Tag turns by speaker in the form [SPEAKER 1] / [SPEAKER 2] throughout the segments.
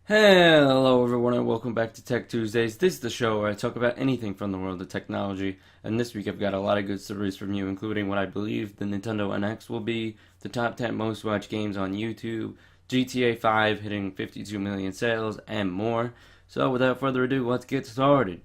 [SPEAKER 1] Hello everyone and welcome back to Tech Tuesdays. This is the show where I talk about anything from the world of technology, and this week I've got a lot of good stories from you, including what I believe the Nintendo NX will be, the top 10 most watched games on YouTube, GTA 5 hitting 52 million sales, and more. So without further ado, let's get started.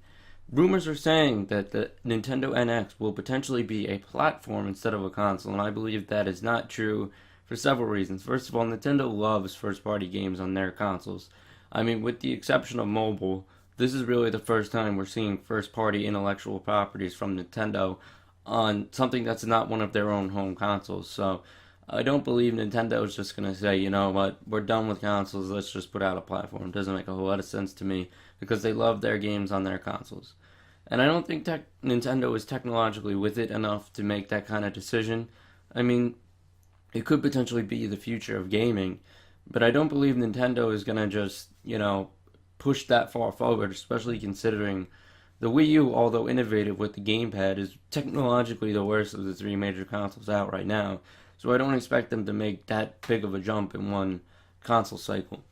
[SPEAKER 1] Rumors are saying that the Nintendo NX will potentially be a platform instead of a console, and I believe that is not true for several reasons. First of all, Nintendo loves first party games on their consoles. I mean, with the exception of mobile, this is really the first time we're seeing first party intellectual properties from Nintendo on something that's not one of their own home consoles. So I don't believe Nintendo is just going to say, you know what, we're done with consoles, let's just put out a platform. It doesn't make a whole lot of sense to me because they love their games on their consoles. And I don't think Nintendo is technologically with it enough to make that kind of decision. I mean, it could potentially be the future of gaming, but I don't believe Nintendo is gonna just, push that far forward, especially considering the Wii U, although innovative with the gamepad, is technologically the worst of the three major consoles out right now. So I don't expect them to make that big of a jump in one console cycle.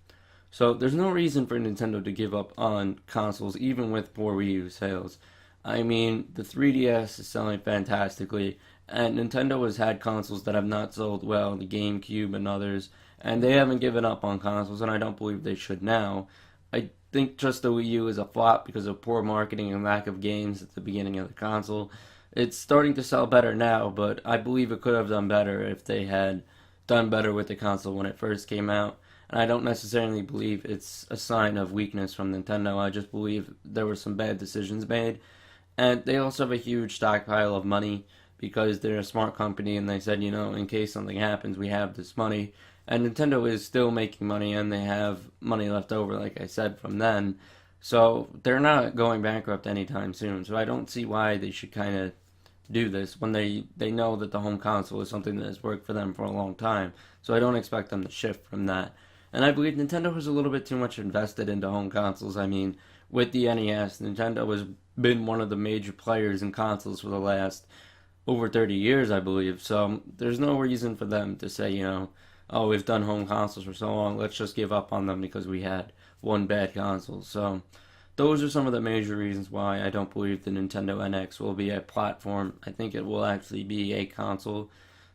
[SPEAKER 1] So there's no reason for Nintendo to give up on consoles, even with poor Wii U sales. I mean, the 3DS is selling fantastically, and Nintendo has had consoles that have not sold well, the GameCube and others, and they haven't given up on consoles, and I don't believe they should now. I think just the Wii U is a flop because of poor marketing and lack of games at the beginning of the console. It's starting to sell better now, but I believe it could have done better if they had done better with the console when it first came out. And I don't necessarily believe it's a sign of weakness from Nintendo. I just believe there were some bad decisions made. And they also have a huge stockpile of money because they're a smart company and they said, in case something happens, we have this money. And Nintendo is still making money and they have money left over, like I said, from then. So they're not going bankrupt anytime soon. So I don't see why they should kind of do this when they know that the home console is something that has worked for them for a long time. So I don't expect them to shift from that. And I believe Nintendo has a little bit too much invested into home consoles. I mean, with the NES, Nintendo has been one of the major players in consoles for the last over 30 years, I believe. So there's no reason for them to say, oh, we've done home consoles for so long, let's just give up on them because we had one bad console. So those are some of the major reasons why I don't believe the Nintendo NX will be a platform. I think it will actually be a console.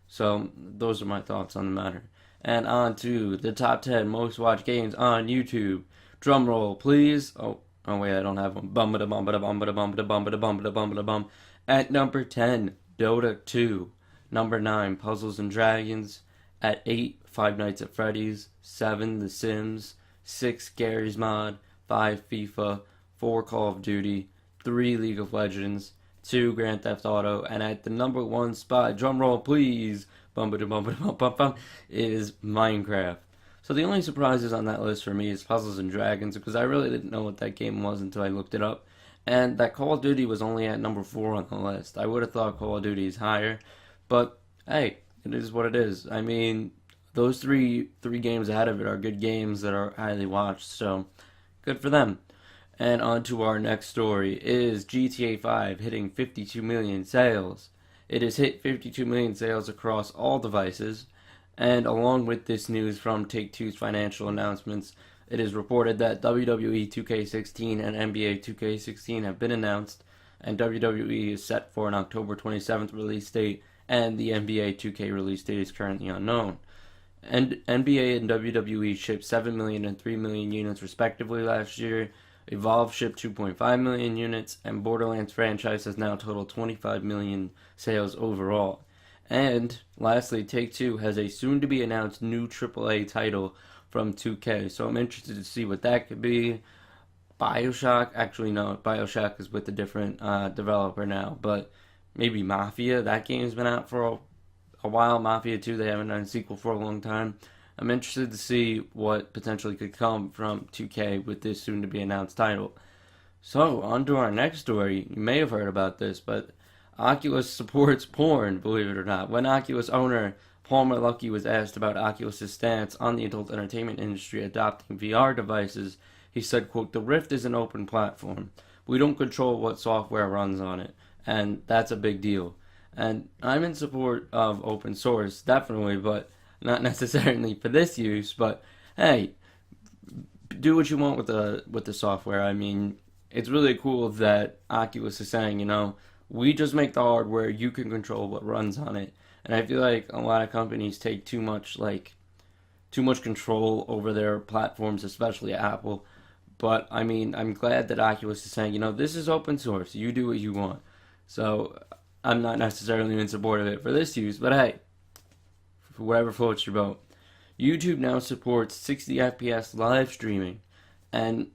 [SPEAKER 1] So those are my thoughts on the matter. And on to the top 10 most watched games on YouTube. Drum roll, please. Oh wait, I don't have one. Bum da bum da bum da bum da bum da bum da bum da bum. At number 10, Dota 2. Number 9, Puzzles and Dragons. At 8, Five Nights at Freddy's. 7, The Sims. 6, Garry's Mod. 5, FIFA. 4, Call of Duty. 3, League of Legends. 2, Grand Theft Auto. And at the number 1 spot, drum roll please, bum ba bum bum bum bum, is Minecraft. So the only surprises on that list for me is Puzzles and Dragons because I really didn't know what that game was until I looked it up. And that Call of Duty was only at number 4 on the list. I would have thought Call of Duty is higher, but hey, it is what it is. I mean, those three games ahead of it are good games that are highly watched, so good for them. And on to our next story is GTA 5 hitting 52 million sales. It has hit 52 million sales across all devices, and along with this news from Take-Two's financial announcements, it is reported that WWE 2K16 and NBA 2K16 have been announced, and WWE is set for an October 27th release date, and the NBA 2K release date is currently unknown. And NBA and WWE shipped 7 million and 3 million units respectively last year. Evolve shipped 2.5 million units, and Borderlands franchise has now totaled 25 million sales overall. And lastly, Take-Two has a soon-to-be announced new AAA title from 2K, so I'm interested to see what that could be. Bioshock, actually no, Bioshock is with a different developer now, but maybe Mafia, that game's been out for a while. Mafia 2, they haven't done a sequel for a long time. I'm interested to see what potentially could come from 2K with this soon-to-be announced title. So, on to our next story. You may have heard about this, but Oculus supports porn, believe it or not. When Oculus owner Palmer Luckey was asked about Oculus' stance on the adult entertainment industry adopting VR devices, he said, quote, "The Rift is an open platform. We don't control what software runs on it, and that's a big deal." And I'm in support of open source, definitely, but not necessarily for this use. But hey, do what you want with the software. I mean, it's really cool that Oculus is saying, we just make the hardware, you can control what runs on it. And I feel like a lot of companies take too much control over their platforms, especially Apple. But I mean, I'm glad that Oculus is saying, this is open source. You do what you want. So I'm not necessarily in support of it for this use, but hey, for whatever floats your boat. YouTube now supports 60 FPS live streaming, and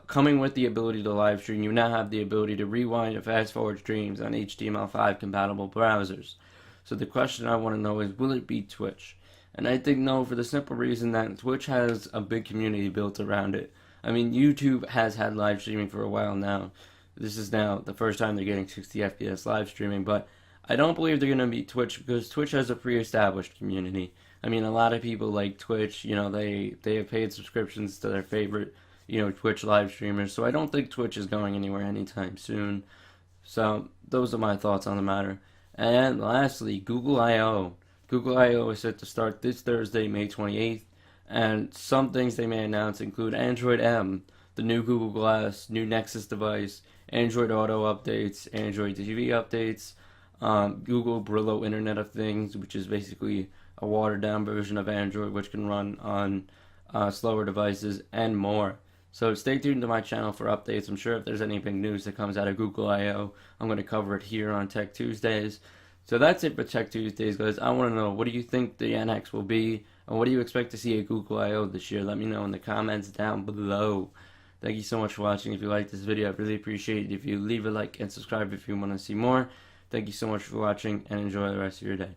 [SPEAKER 1] coming with the ability to live stream, you now have the ability to rewind and fast forward streams on HTML5 compatible browsers. So the question I want to know is, will it beat Twitch? And I think no, for the simple reason that Twitch has a big community built around it. I mean, YouTube has had live streaming for a while now. This is now the first time they're getting 60 FPS live streaming, but I don't believe they're going to beat Twitch because Twitch has a pre-established community. I mean, a lot of people like Twitch, they have paid subscriptions to their favorite, Twitch live streamers, so I don't think Twitch is going anywhere anytime soon. So, those are my thoughts on the matter. And lastly, Google I/O. Google I/O is set to start this Thursday, May 28th, and some things they may announce include Android M, the new Google Glass, new Nexus device, Android Auto updates, Android TV updates, Google Brillo Internet of Things, which is basically a watered down version of Android which can run on slower devices, and more. So stay tuned to my channel for updates. I'm sure if there's any big news that comes out of Google I/O, I'm going to cover it here on Tech Tuesdays. So that's it for Tech Tuesdays, guys. I want to know, what do you think the NX will be, and what do you expect to see at Google I/O this year? Let me know in the comments down below. Thank you so much for watching. If you liked this video, I'd really appreciate it if you leave a like and subscribe if you want to see more. Thank you so much for watching, and enjoy the rest of your day.